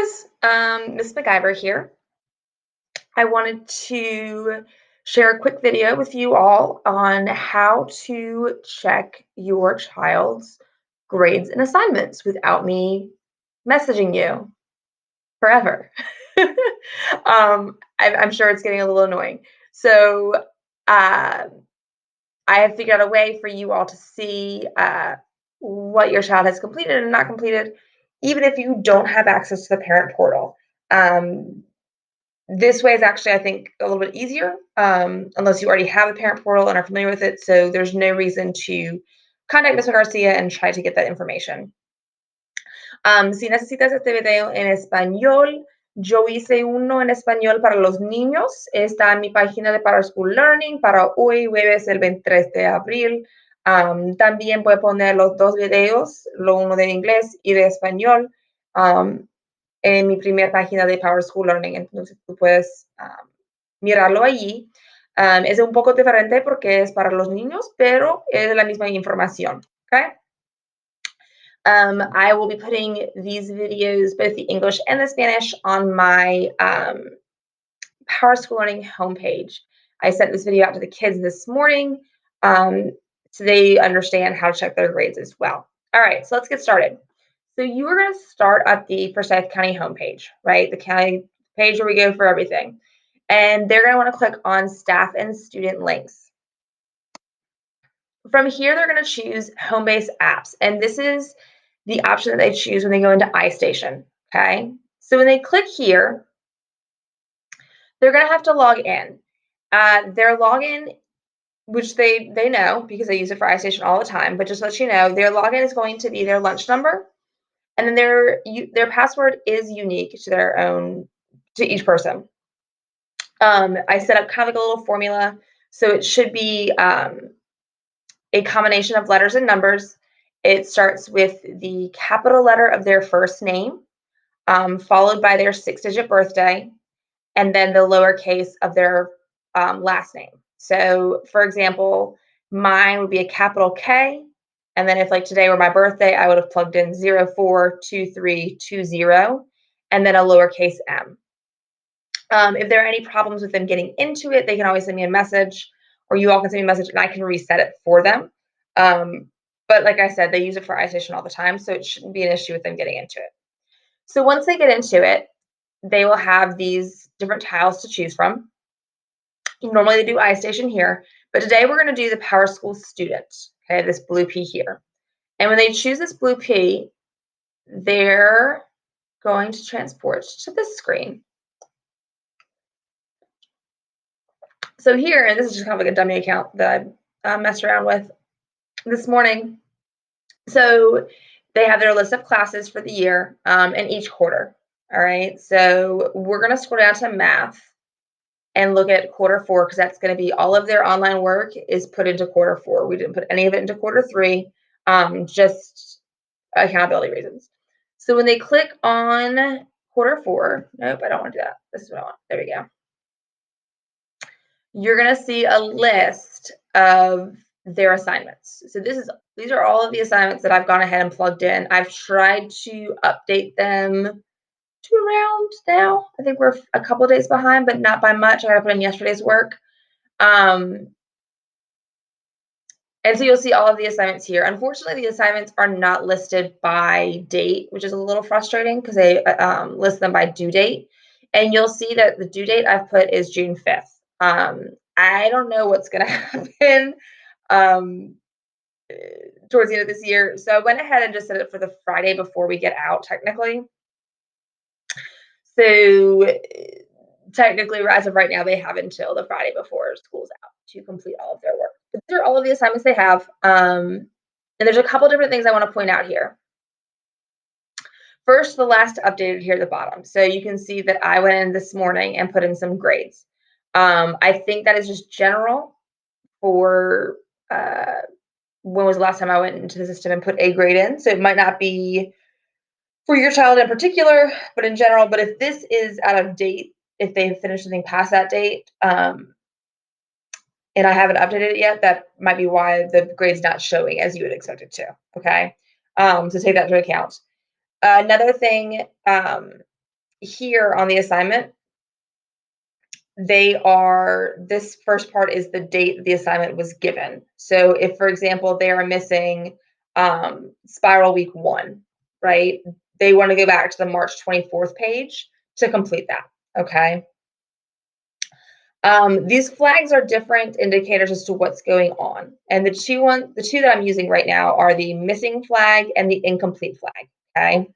Miss MacGyver here. I wanted to share a quick video with you all on how to check your child's grades and assignments without me messaging you forever. I'm sure it's getting a little annoying. So I have figured out a way for you all to see what your child has completed and not completed, even if you don't have access to the parent portal. Um, This way is actually, I think, a little bit easier, unless you already have a parent portal and are familiar with it. So there's no reason to contact Mr. Garcia and try to get that information. Si necesitas este video en español, yo hice uno en español para los niños. Está en mi página de Power School Learning para hoy, jueves, el 23 de abril. También voy a poner los dos videos, lo uno de inglés y de español, en mi primera página de Power School Learning. Entonces tú puedes mirarlo allí. Es un poco diferente porque es para los niños, pero es la misma información. Okay? I will be putting these videos, both the English and the Spanish, on my Power School Learning homepage. I sent this video out to the kids this morning, so they understand how to check their grades as well. All right, so let's get started. So you are going to start at the Forsyth County homepage, right? The county page where we go for everything. And they're going to want to click on staff and student links. From here, they're going to choose home-based apps. And this is the option that they choose when they go into iStation, okay? So when they click here, they're going to have to log in. Their login, which they know because they use it for iStation all the time, but just to let you know, their login is going to be their lunch number, and then their password is unique to each person. I set up kind of like a little formula, so it should be a combination of letters and numbers. It starts with the capital letter of their first name, followed by their 6-digit birthday, and then the lowercase of their last name. So, for example, mine would be a capital K, and then if like today were my birthday, I would have plugged in 042320 and then a lowercase m. If there are any problems with them getting into it, they can always send me a message, or you all can send me a message and I can reset it for them. But like I said, they use it for iStation all the time, so it shouldn't be an issue with them getting into it. So once they get into it, they will have these different tiles to choose from. Normally they do iStation here, but today we're going to do the Power School Student, okay, this blue P here. And when they choose this blue P, they're going to transport to this screen. So here, and this is just kind of like a dummy account that I messed around with this morning. So they have their list of classes for the year and each quarter. All right, so we're going to scroll down to math and look at quarter 4, because that's going to be all of their online work is put into quarter 4. We didn't put any of it into quarter 3, just accountability reasons. So when they click on quarter 4, nope, I don't want to do that. This is what I want. There we go. You're going to see a list of their assignments. So these are all of the assignments that I've gone ahead and plugged in. I've tried to update them to around now. I think we're a couple days behind, but not by much. I got to put in yesterday's work. And so you'll see all of the assignments here. Unfortunately, the assignments are not listed by date, which is a little frustrating because they list them by due date. And you'll see that the due date I've put is June 5th. I don't know what's going to happen towards the end of this year. So I went ahead and just set it for the Friday before we get out, technically. So technically, as of right now, they have until the Friday before school's out to complete all of their work. But these are all of the assignments they have. And there's a couple different things I want to point out here. First, the last updated here at the bottom. So you can see that I went in this morning and put in some grades. I think that is just general for when was the last time I went into the system and put a grade in. So it might not be for your child in particular, but in general. But if this is out of date, if they've finished something past that date, and I haven't updated it yet, that might be why the grade's not showing as you would expect it to, okay? So take that into account. Another thing, here on the assignment, this first part is the date the assignment was given. So if, for example, they are missing spiral week 1, right? They want to go back to the March 24th page to complete that. Okay. These flags are different indicators as to what's going on. And the two that I'm using right now are the missing flag and the incomplete flag. Okay.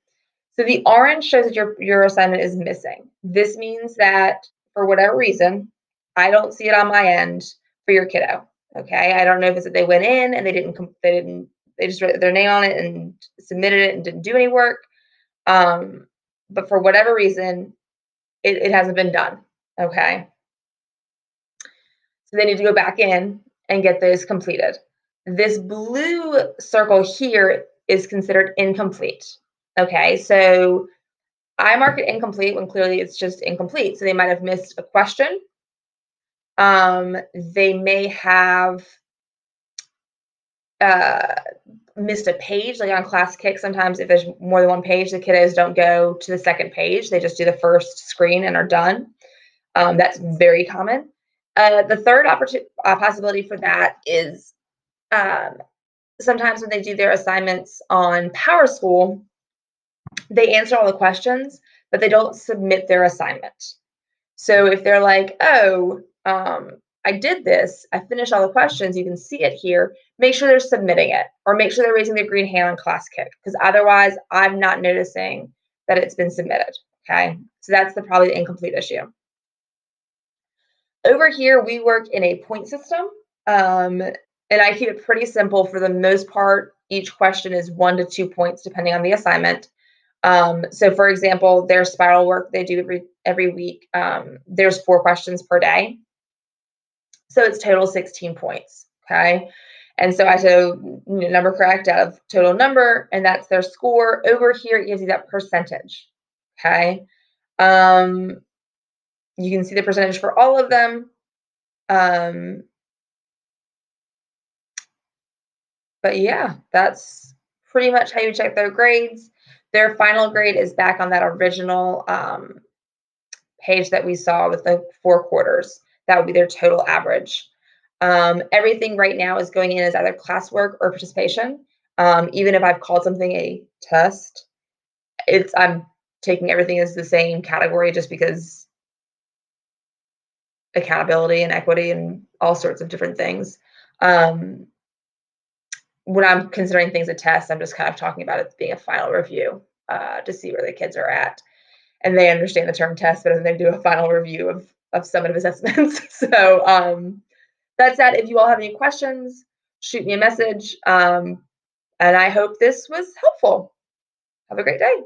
So the orange shows that your assignment is missing. This means that for whatever reason, I don't see it on my end for your kiddo. Okay. I don't know if it's that they went in and they just wrote their name on it and submitted it and didn't do any work. But for whatever reason, it hasn't been done. Okay. So they need to go back in and get those completed. This blue circle here is considered incomplete. Okay, so I mark it incomplete when clearly it's just incomplete. So they might have missed a question. They may have uh, missed a page, like on Class Kick. Sometimes if there's more than one page, the kiddos don't go to the second page. They just do the first screen and are done. That's very common. The third possibility for that is um, sometimes when they do their assignments on Power School, they answer all the questions, but they don't submit their assignment. So if they're like, oh, I did this, I finished all the questions, you can see it here, make sure they're submitting it or make sure they're raising their green hand on Class Kick because otherwise I'm not noticing that it's been submitted. Okay, so that's probably the incomplete issue. Over here, we work in a point system, and I keep it pretty simple for the most part. Each question is 1 to 2 points depending on the assignment. So for example, their spiral work they do every week, there's 4 questions per day. So it's total 16 points, okay? And so I do number correct out of total number, and that's their score. Over here, it gives you that percentage, okay? Um, you can see the percentage for all of them. But yeah, that's pretty much how you check their grades. Their final grade is back on that original page that we saw with the 4 quarters. That would be their total average. Everything right now is going in as either classwork or participation. Even if I've called something a test, I'm taking everything as the same category just because accountability and equity and all sorts of different things. When I'm considering things a test, I'm just kind of talking about it being a final review to see where the kids are at. And they understand the term test, but then they do a final review of summative assessments. So that's that. If you all have any questions, shoot me a message. And I hope this was helpful. Have a great day.